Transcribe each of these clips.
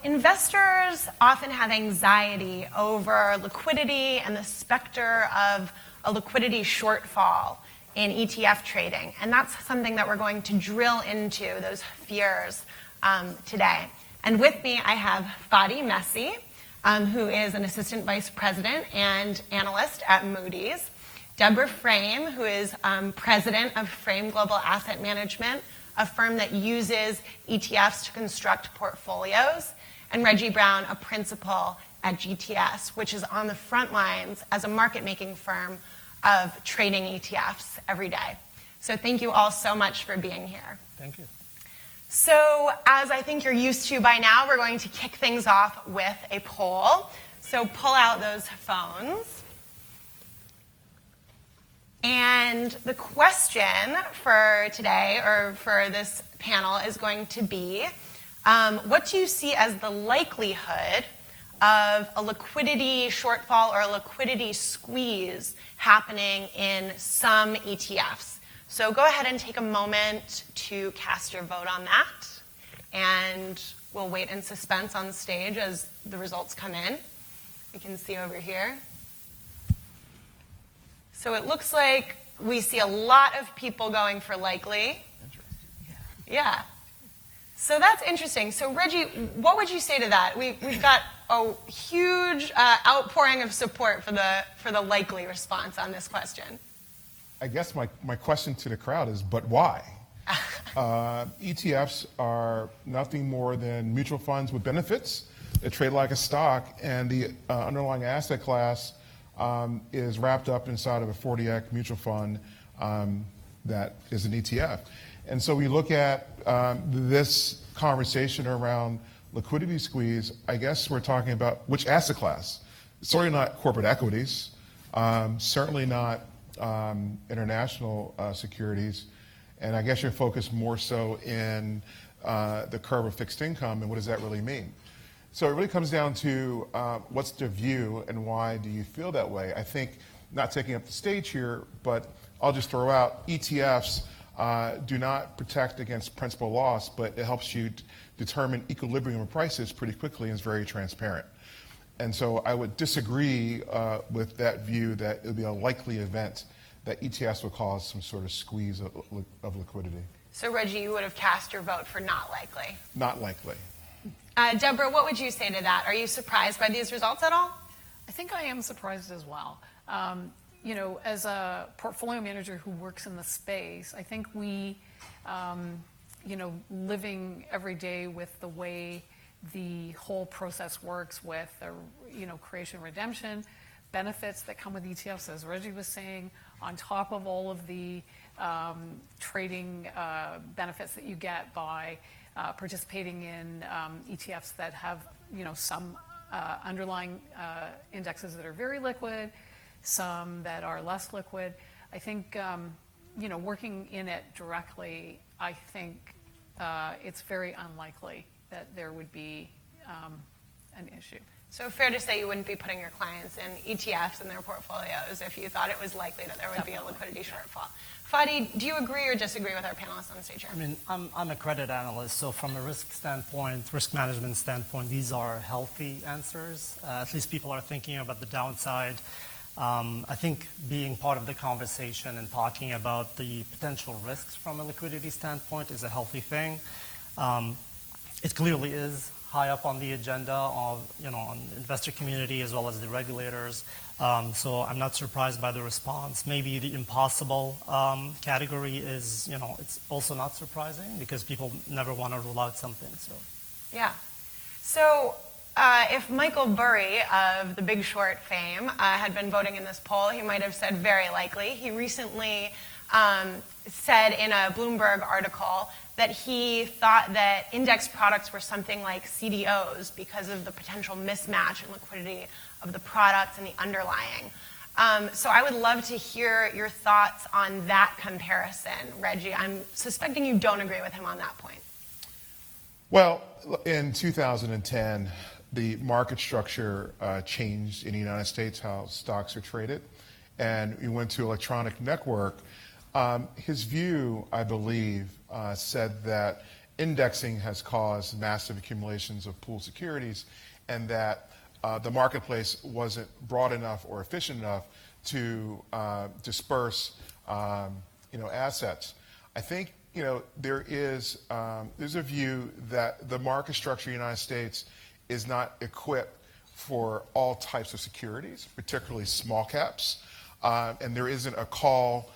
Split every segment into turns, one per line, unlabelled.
investors often have anxiety over liquidity and the specter of a liquidity shortfall in ETF trading. And that's something that we're going to drill into, those fears, today. And with me, I have Fadi Massih, who is an assistant vice president and analyst at Moody's. Deborah, who is president of Frame Global Asset Management, a firm that uses ETFs to construct portfolios. And Reggie Browne, a principal at GTS, which is on the front lines as a market-making firm of trading ETFs every day. So thank you all so much for being here.
Thank you.
So as I think you're used to by now, we're going to kick things off with a poll. So pull out those phones. And the question for today, or for this panel, is going to be, what do you see as the likelihood of a liquidity shortfall or a liquidity squeeze happening in some ETFs? So go ahead and take a moment to cast your vote on that. And we'll wait in suspense on stage as the results come in. You can see over here. So it looks like we see a lot of people going for likely.
Interesting.
Yeah. So that's interesting. So Reggie, what would you say to that? We've got a huge outpouring of support for the likely response on this question.
I guess my question to the crowd is, but why? ETFs are nothing more than mutual funds with benefits. They trade like a stock, and the underlying asset class is wrapped up inside of a 40 Act mutual fund that is an ETF. And so we look at this conversation around liquidity squeeze. I guess we're talking about which asset class. It's certainly not corporate equities, certainly not international securities, and I guess you're focused more so in the curve of fixed income, and what does that really mean? So it really comes down to what's the view and why do you feel that way? I think, not taking up the stage here, but I'll just throw out ETFs do not protect against principal loss, but it helps you determine equilibrium of prices pretty quickly and is very transparent. And so I would disagree with that view that it would be a likely event that ETFs will cause some sort of squeeze of liquidity.
So Reggie, you would have cast your vote for not likely.
Not likely.
Deborah, what would you say to that? Are you surprised by these results at all?
I think I am surprised as well. You know, as a portfolio manager who works in the space, I think we, you know, living every day with the way the whole process works with, you know, creation, redemption, benefits that come with ETFs, as Reggie was saying, on top of all of the trading benefits that you get by participating in ETFs that have, you know, some underlying indexes that are very liquid, some that are less liquid. I think, you know, working in it directly, I think it's very unlikely that there would be an issue.
So fair to say you wouldn't be putting your clients in ETFs in their portfolios if you thought it was likely that there would be a liquidity shortfall. Fadi, do you agree or disagree with our panelists on stage here?
I mean, I'm a credit analyst, so from a risk standpoint, risk management standpoint, these are healthy answers. At least people are thinking about the downside. I think being part of the conversation and talking about the potential risks from a liquidity standpoint is a healthy thing. It clearly is high up on the agenda of, you know, on the investor community as well as the regulators. So I'm not surprised by the response. Maybe the impossible category is, you know, it's also not surprising because people never want to rule out something. So
yeah. So if Michael Burry of The Big Short fame had been voting in this poll, he might have said very likely. He recently said in a Bloomberg article that he thought that index products were something like CDOs because of the potential mismatch in liquidity of the products and the underlying. So I would love to hear your thoughts on that comparison, Reggie. I'm suspecting you don't agree with him on that point.
Well, in 2010, the market structure changed in the United States, how stocks are traded, and we went to electronic network. His view, I believe, said that indexing has caused massive accumulations of pooled securities, and that the marketplace wasn't broad enough or efficient enough to disperse assets. I think there's a view that the market structure of the United States is not equipped for all types of securities, particularly small caps, and there isn't a call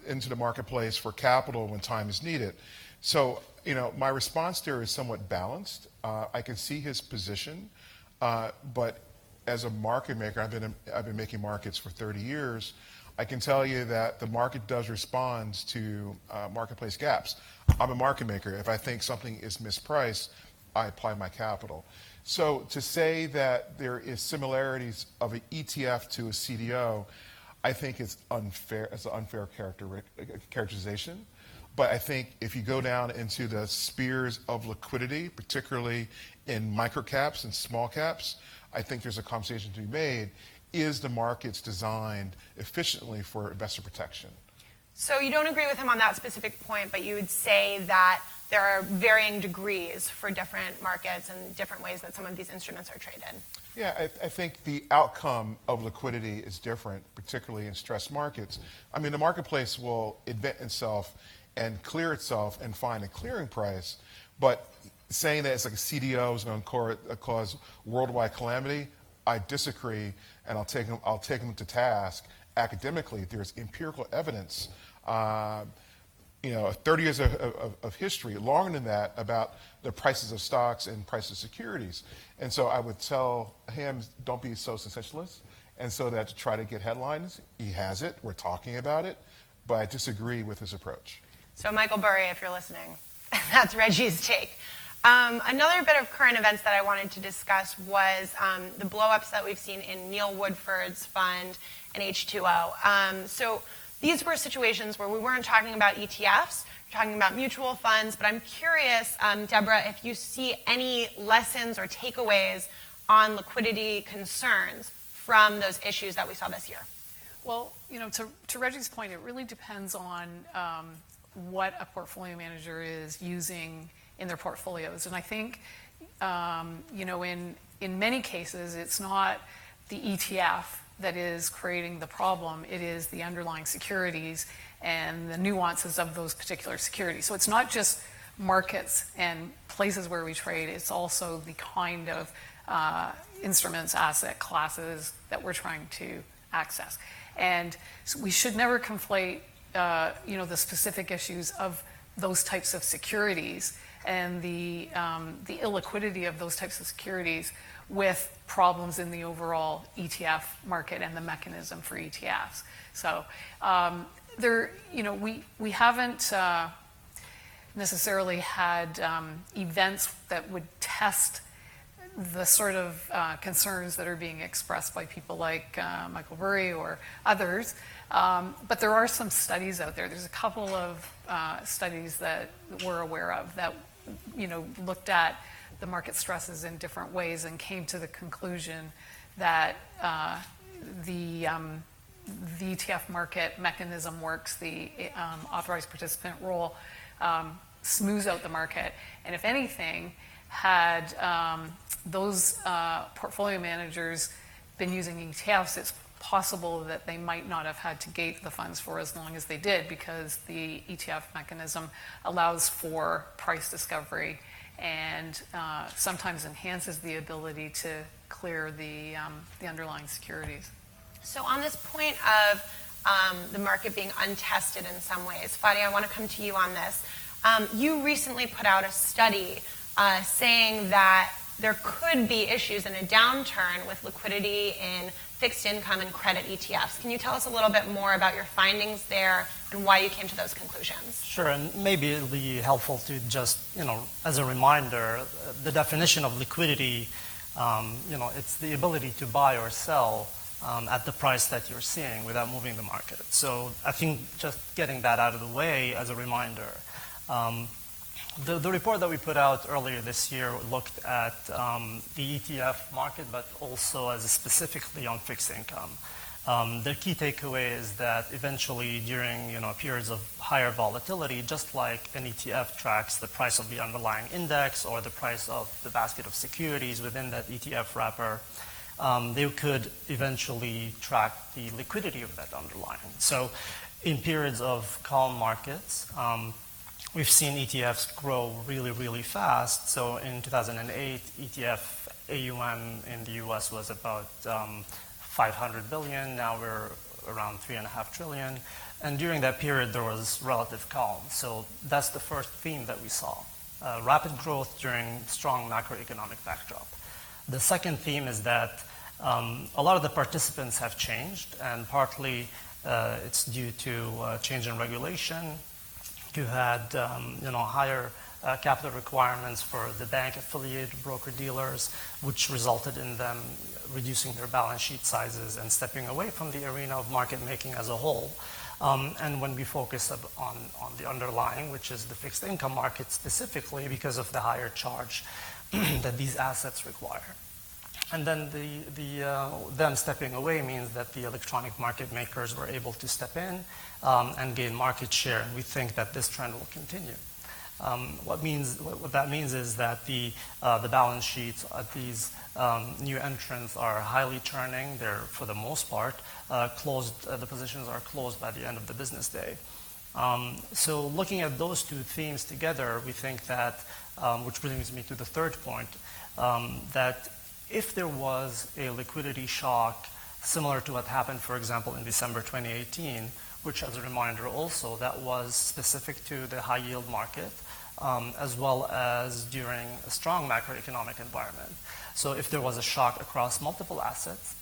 into the marketplace for capital when time is needed. So, my response there is somewhat balanced. I can see his position, but as a market maker, I've been making markets for 30 years. I can tell you that the market does respond to marketplace gaps. I'm a market maker. If I think something is mispriced, I apply my capital. So to say that there is similarities of an ETF to a CDO, I think it's unfair. It's an unfair characterization. But I think if you go down into the spheres of liquidity, particularly in microcaps and small caps, I think there's a conversation to be made. Is the markets designed efficiently for investor protection?
So you don't agree with him on that specific point, but you would say that there are varying degrees for different markets and different ways that some of these instruments are traded.
Yeah, I think the outcome of liquidity is different, particularly in stressed markets. I mean, the marketplace will invent itself and clear itself and find a clearing price, but saying that it's like a CDO is going to cause worldwide calamity, I disagree, and I'll take them to task academically. There's empirical evidence, 30 years of history, longer than that, about the prices of stocks and prices of securities. And so I would tell him, don't be so sensationalist, and so that to try to get headlines. He has it. We're talking about it, but I disagree with his approach.
So Michael Burry, if you're listening, that's Reggie's take. Another bit of current events that I wanted to discuss was the blow-ups that we've seen in Neil Woodford's fund and H2O. So these were situations where we weren't talking about ETFs, we're talking about mutual funds, but I'm curious, Deborah, if you see any lessons or takeaways on liquidity concerns from those issues that we saw this year.
Well, to Reggie's point, it really depends on what a portfolio manager is using in their portfolios. And I think, in many cases, it's not the ETF that is creating the problem. It is the underlying securities and the nuances of those particular securities. So it's not just markets and places where we trade. It's also the kind of instruments, asset classes that we're trying to access. And so we should never conflate, the specific issues of those types of securities and the illiquidity of those types of securities with problems in the overall ETF market and the mechanism for ETFs. So we haven't necessarily had events that would test the sort of concerns that are being expressed by people like Michael Burry or others. But there are some studies out there. There's a couple of studies that we're aware of that looked at the market stresses in different ways and came to the conclusion that the ETF market mechanism works, the authorized participant rule smooths out the market. And if anything, had those portfolio managers been using ETFs, it's possible that they might not have had to gate the funds for as long as they did, because the ETF mechanism allows for price discovery and sometimes enhances the ability to clear the underlying securities.
So on this point of the market being untested in some ways, Fadi, I want to come to you on this. You recently put out a study saying that there could be issues in a downturn with liquidity in fixed income and credit ETFs. Can you tell us a little bit more about your findings there and why you came to those conclusions?
Sure, and maybe it'll be helpful to just, as a reminder, the definition of liquidity, it's the ability to buy or sell at the price that you're seeing without moving the market. So I think just getting that out of the way as a reminder. The report that we put out earlier this year looked at the ETF market, but also as specifically on fixed income. The key takeaway is that eventually during periods of higher volatility, just like an ETF tracks the price of the underlying index or the price of the basket of securities within that ETF wrapper, they could eventually track the liquidity of that underlying. So in periods of calm markets, we've seen ETFs grow really, really fast. So in 2008, ETF AUM in the US was about 500 billion. Now we're around 3.5 trillion. And during that period, there was relative calm. So that's the first theme that we saw. Rapid growth during strong macroeconomic backdrop. The second theme is that a lot of the participants have changed, and partly it's due to change in regulation. You had higher capital requirements for the bank-affiliated broker-dealers, which resulted in them reducing their balance sheet sizes and stepping away from the arena of market making as a whole. And when we focus on the underlying, which is the fixed income market specifically because of the higher charge that these assets require. And then them stepping away means that the electronic market makers were able to step in and gain market share. And we think that this trend will continue. What that means is that the balance sheets of these new entrants are highly churning. They're, for the most part, closed. The positions are closed by the end of the business day. So looking at those two themes together, we think that, which brings me to the third point, that if there was a liquidity shock similar to what happened, for example, in December 2018, which, as a reminder also, that was specific to the high yield market, as well as during a strong macroeconomic environment. So if there was a shock across multiple assets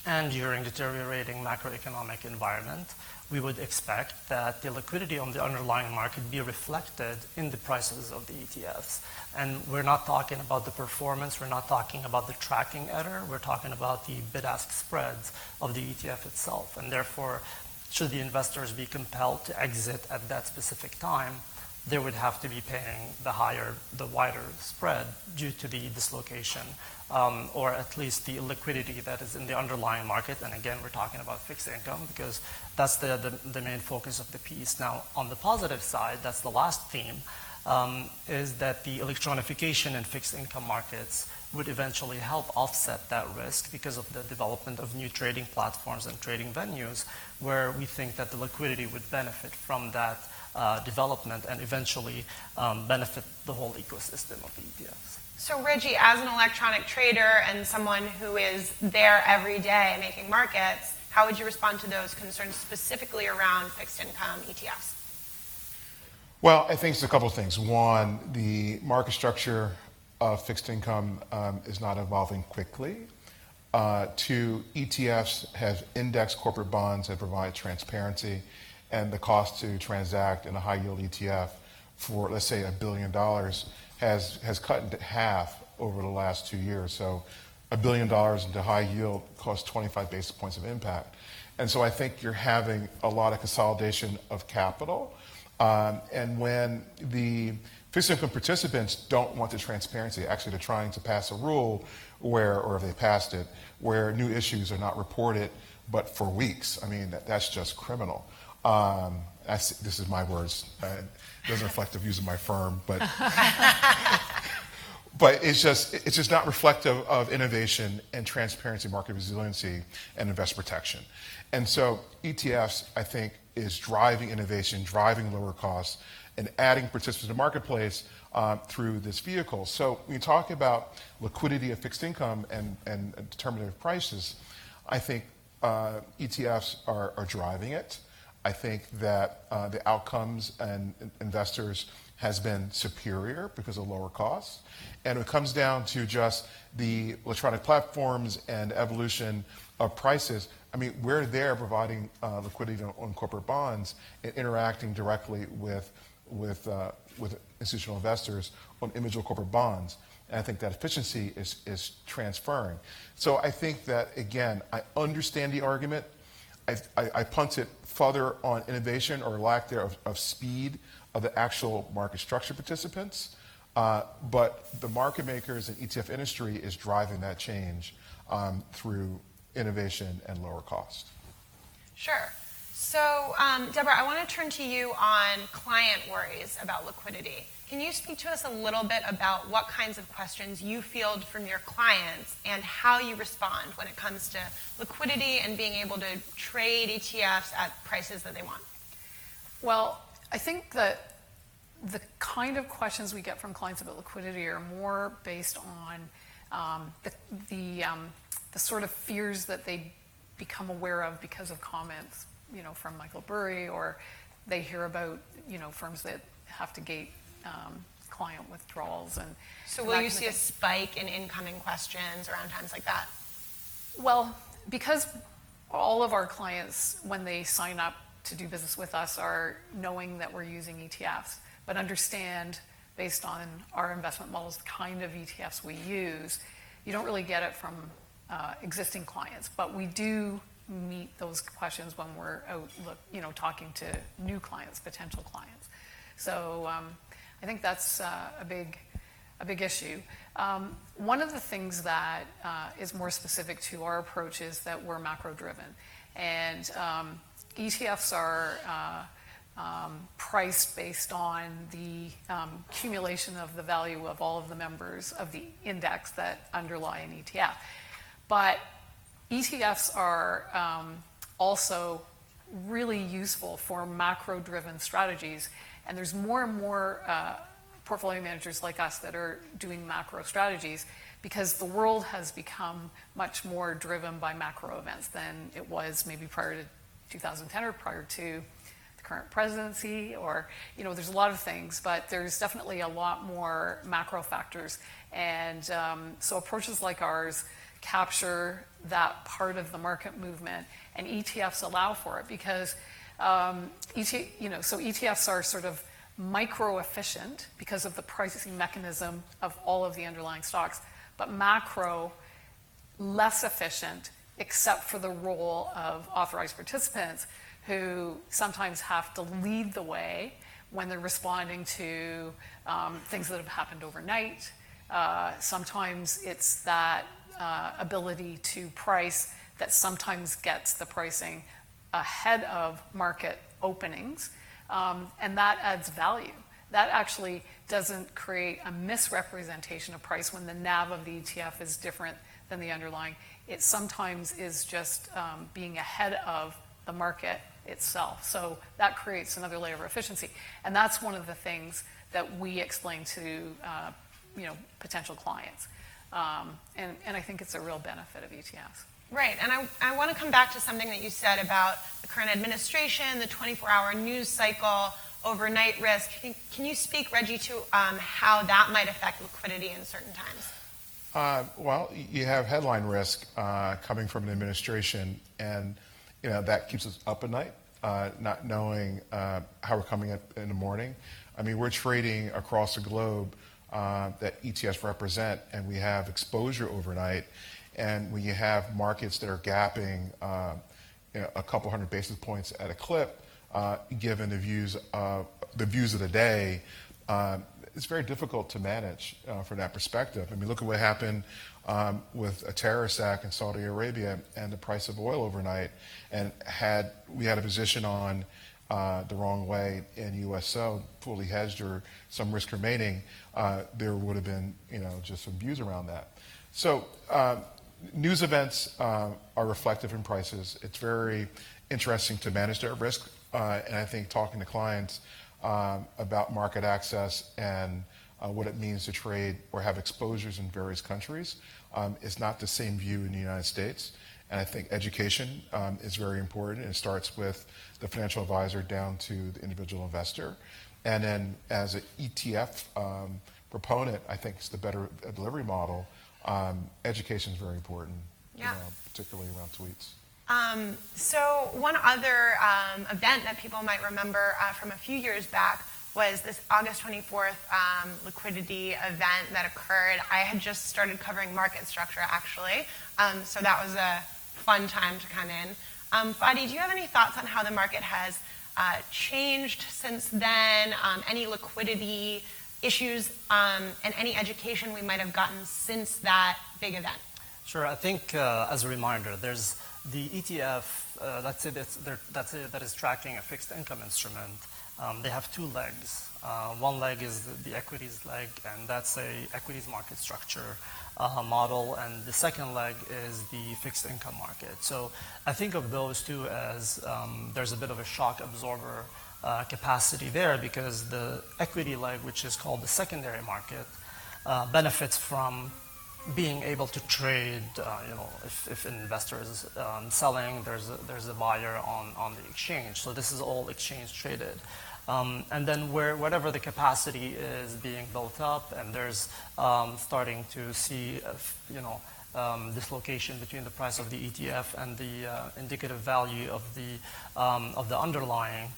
and during deteriorating macroeconomic environment, we would expect that the liquidity on the underlying market be reflected in the prices of the ETFs. And we're not talking about the performance, we're not talking about the tracking error, we're talking about the bid-ask spreads of the ETF itself. And therefore, should the investors be compelled to exit at that specific time, they would have to be paying the wider spread due to the dislocation, or at least the liquidity that is in the underlying market. And again, we're talking about fixed income because that's the main focus of the piece. Now, on the positive side, that's the last theme, is that the electronification in fixed income markets would eventually help offset that risk because of the development of new trading platforms and trading venues, where we think that the liquidity would benefit from that development and eventually benefit the whole ecosystem of the ETFs.
So Reggie, as an electronic trader and someone who is there every day making markets, how would you respond to those concerns specifically around fixed income ETFs?
Well, I think it's a couple of things. One, the market structure of fixed income is not evolving quickly. Two, ETFs have indexed corporate bonds that provide transparency, and the cost to transact in a high yield ETF for, let's say, $1 billion has cut into half over the last 2 years. So $1 billion into high yield costs 25 basis points of impact. And so I think you're having a lot of consolidation of capital. And when the fixed income participants don't want the transparency, actually they're trying to pass a rule where, or if they passed it, where new issues are not reported but for weeks. I mean, that's just criminal. This is my words. It doesn't reflect the views of my firm, but but it's just not reflective of innovation and transparency, market resiliency, and investor protection. And so ETFs, I think, is driving innovation, driving lower costs, and adding participants to the marketplace through this vehicle. So when you talk about liquidity of fixed income and determinative prices, I think ETFs are driving it. I think that the outcomes and investors has been superior because of lower costs. And it comes down to just the electronic platforms and evolution of prices. I mean, we're there providing liquidity on corporate bonds and interacting directly with institutional investors on individual corporate bonds. And I think that efficiency is transferring. So I think that, again, I understand the argument. I punt it further on innovation or lack thereof of speed of the actual market structure participants. But the market makers and ETF industry is driving that change through innovation and lower cost.
Sure. So, Deborah, I want to turn to you on client worries about liquidity. Can you speak to us a little bit about what kinds of questions you field from your clients and how you respond when it comes to liquidity and being able to trade ETFs at prices that they want?
Well, I think that the kind of questions we get from clients about liquidity are more based on the sort of fears that they become aware of because of comments, from Michael Burry, or they hear about, firms that have to gate client withdrawals. And
so will you see a spike in incoming questions around times like that?
Well, because all of our clients, when they sign up to do business with us, are knowing that we're using ETFs, but understand, based on our investment models, the kind of ETFs we use, you don't really get it from existing clients. But we do meet those questions when we're out, talking to new clients, potential clients. So I think that's a big issue. One of the things that is more specific to our approach is that we're macro-driven, and ETFs are priced based on the accumulation of the value of all of the members of the index that underlie an ETF. But ETFs are also really useful for macro-driven strategies, and there's more and more portfolio managers like us that are doing macro strategies because the world has become much more driven by macro events than it was maybe prior to 2010 or prior to the current presidency, or, there's a lot of things, but there's definitely a lot more macro factors. And so approaches like ours capture that part of the market movement, and ETFs allow for it because, so ETFs are sort of micro efficient because of the pricing mechanism of all of the underlying stocks, but macro less efficient except for the role of authorized participants who sometimes have to lead the way when they're responding to things that have happened overnight. Sometimes it's that ability to price that sometimes gets the pricing ahead of market openings, and that adds value. That actually doesn't create a misrepresentation of price when the NAV of the ETF is different than the underlying. It sometimes is just being ahead of the market itself. So that creates another layer of efficiency. And that's one of the things that we explain to potential clients. And I think it's a real benefit of ETFs.
Right, and I want to come back to something that you said about the current administration, the 24-hour news cycle, overnight risk. Can you speak, Reggie, to how that might affect liquidity in certain times?
Well, you have headline risk coming from an administration, and that keeps us up at night, not knowing how we're coming up in the morning. I mean, we're trading across the globe that ETFs represent, and we have exposure overnight. And when you have markets that are gapping a couple hundred basis points at a clip, given the views of the day, it's very difficult to manage from that perspective. I mean, look at what happened with a terrorist attack in Saudi Arabia and the price of oil overnight. And had we had a position on the wrong way in USO, fully hedged or some risk remaining, there would have been just some views around that. So news events are reflective in prices. It's very interesting to manage that risk, and I think talking to clients about market access and what it means to trade or have exposures in various countries is not the same view in the United States. And I think education is very important. It starts with the financial advisor down to the individual investor. And then as an ETF proponent, I think it's the better delivery model. Education is very important, particularly around tweets.
So one other event that people might remember from a few years back was this August 24th liquidity event that occurred. I had just started covering market structure, actually, so that was a fun time to come in. Fadi, do you have any thoughts on how the market has changed since then? Any liquidity issues and any education we might have gotten since that big event?
Sure. I think as a reminder, there's the ETF, that is tracking a fixed income instrument. They have two legs. One leg is the equities leg, and that's a equities market structure model, and the second leg is the fixed income market. So I think of those two as there's a bit of a shock absorber capacity there, because the equity leg, which is called the secondary market, benefits from being able to trade. If an investor is selling, there's a buyer on the exchange. So this is all exchange traded. And then whatever the capacity is being built up, and there's starting to see dislocation between the price of the ETF and the indicative value of the underlying,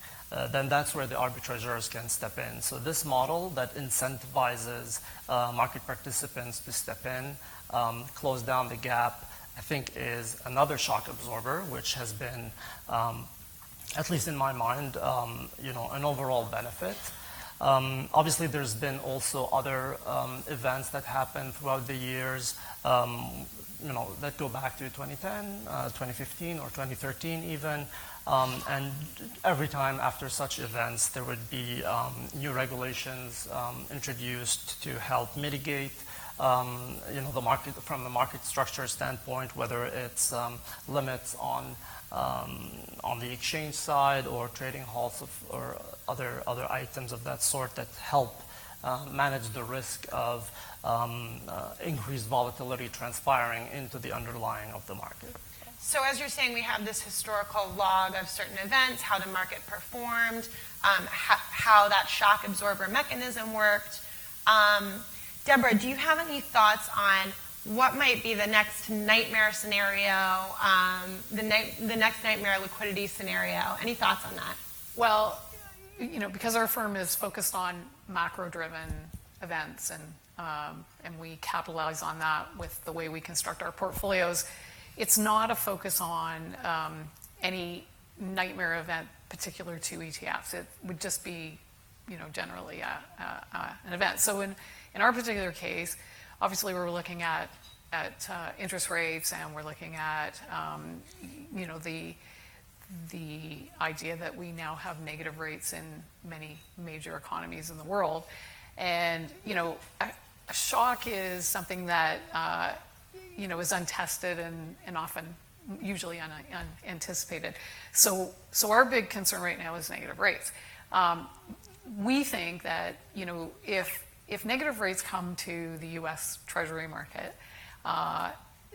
then that's where the arbitrageurs can step in. So this model that incentivizes market participants to step in, close down the gap, I think is another shock absorber, which has been, at least in my mind, an overall benefit. Obviously, there's been also other events that happened throughout the years, that go back to 2010, 2015, or 2013 even. And every time after such events, there would be new regulations introduced to help mitigate the market from a market structure standpoint, whether it's limits on the exchange side or trading halts or other items of that sort that help manage the risk of increased volatility transpiring into the underlying of the market.
So as you're saying, we have this historical log of certain events, how the market performed, how that shock absorber mechanism worked. Deborah, do you have any thoughts on what might be the next nightmare scenario, the next nightmare liquidity scenario? Any thoughts on that?
Well, because our firm is focused on macro-driven events, and we capitalize on that with the way we construct our portfolios, it's not a focus on any nightmare event particular to ETFs. It would just be, generally an event. So in our particular case, obviously we're looking at interest rates, and we're looking at the idea that we now have negative rates in many major economies in the world. And a shock is something that is untested and often usually unanticipated. So our big concern right now is negative rates. We think that if negative rates come to the U.S. Treasury market,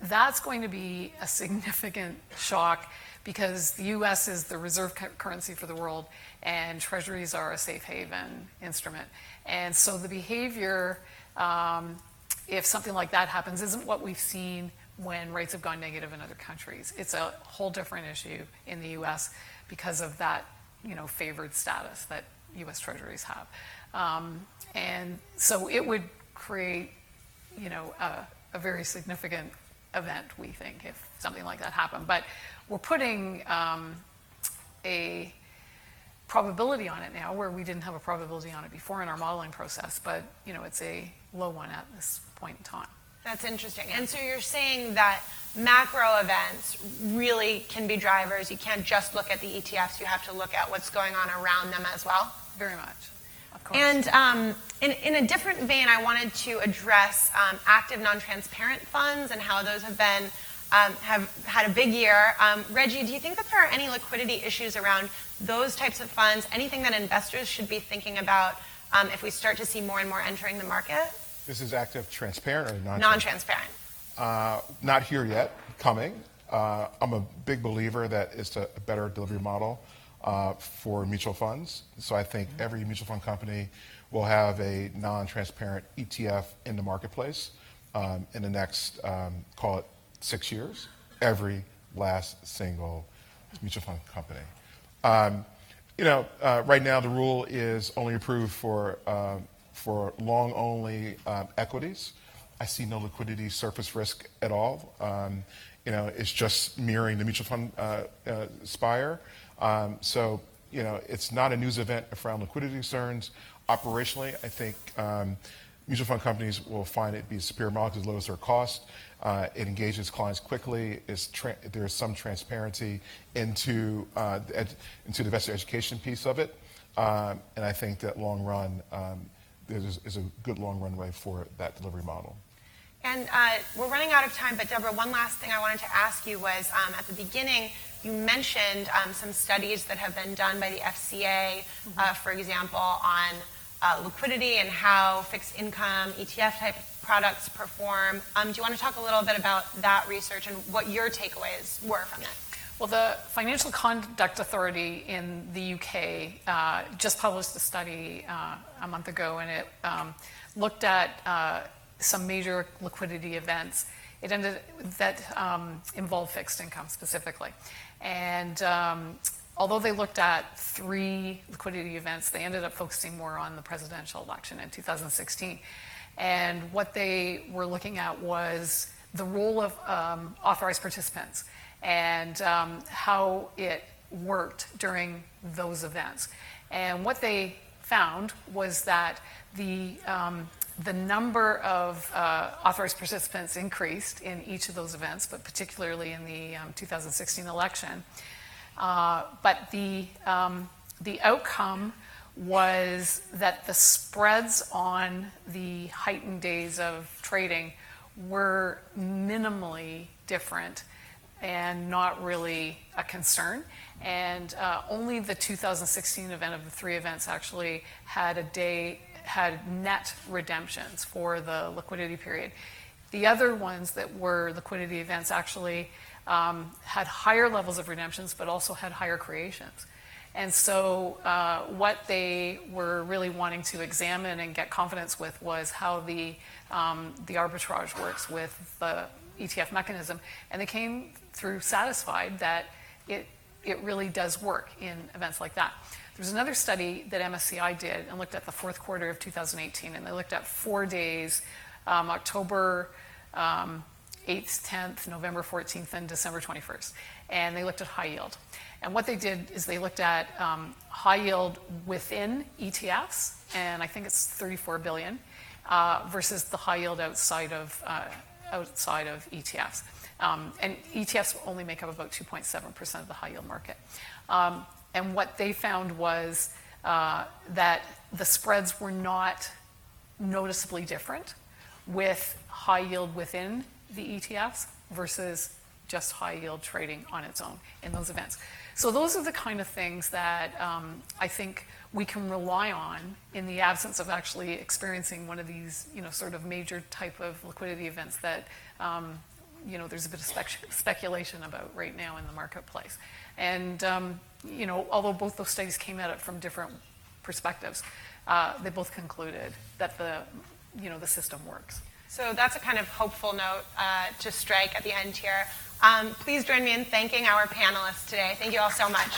that's going to be a significant shock, because the U.S. is the reserve currency for the world, and treasuries are a safe haven instrument. And so the behavior, if something like that happens, isn't what we've seen when rates have gone negative in other countries. It's a whole different issue in the U.S. because of that, favored status that U.S. treasuries have. And so it would create, a very significant event, we think, if something like that happened. But we're putting a probability on it now, where we didn't have a probability on it before in our modeling process, but it's a low one at this point in time.
That's interesting. And so you're saying that macro events really can be drivers. You can't just look at the ETFs. You have to look at what's going on around them as well?
Very much. Of course.
And in a different vein, I wanted to address active non-transparent funds and how those have been have had a big year. Reggie, do you think that there are any liquidity issues around those types of funds? Anything that investors should be thinking about if we start to see more and more entering the market?
This is active transparent or
Non-transparent.
Not here yet, coming. I'm a big believer that it's a better delivery model for mutual funds. So I think every mutual fund company will have a non-transparent ETF in the marketplace in the next, call it 6 years. Every last single mutual fund company. Right now the rule is only approved for long-only equities. I see no liquidity surface risk at all. It's just mirroring the mutual fund SPIRE. So it's not a news event around liquidity concerns. Operationally, I think mutual fund companies will find it be a superior model because it lowers their cost. It engages clients quickly. There's some transparency into the investor education piece of it. And I think that long run, is a good long runway for that delivery model.
And we're running out of time, but Deborah, one last thing I wanted to ask you was, at the beginning, you mentioned some studies that have been done by the FCA, for example, on liquidity and how fixed income ETF type products perform. Do you want to talk a little bit about that research and what your takeaways were from that?
Well, the Financial Conduct Authority in the UK just published a study a month ago, and it looked at some major liquidity events. It ended that involved fixed income specifically, and although they looked at 3 liquidity events, they ended up focusing more on the presidential election in 2016. And what they were looking at was the role of authorized participants and how it worked during those events. And what they found was that the number of authorized participants increased in each of those events, but particularly in the 2016 election. But the outcome was that the spreads on the heightened days of trading were minimally different and not really a concern. And only the 2016 event of the 3 events actually had net redemptions for the liquidity period. The other ones that were liquidity events actually had higher levels of redemptions, but also had higher creations. And so what they were really wanting to examine and get confidence with was how the arbitrage works with the ETF mechanism. And they came through satisfied that it really does work in events like that. There's another study that MSCI did and looked at the fourth quarter of 2018, and they looked at 4 days, October 8th, 10th, November 14th, and December 21st. And they looked at high yield. And what they did is they looked at high yield within ETFs, and I think it's 34 billion, versus the high yield outside of ETFs. And ETFs only make up about 2.7% of the high yield market. And what they found was that the spreads were not noticeably different with high yield within the ETFs versus just high yield trading on its own in those events. So those are the kind of things that I think we can rely on in the absence of actually experiencing one of these, sort of major type of liquidity events that, there's a bit of speculation about right now in the marketplace. And, although both those studies came at it from different perspectives, they both concluded that the system works.
So that's a kind of hopeful note to strike at the end here. Please join me in thanking our panelists today. Thank you all so much.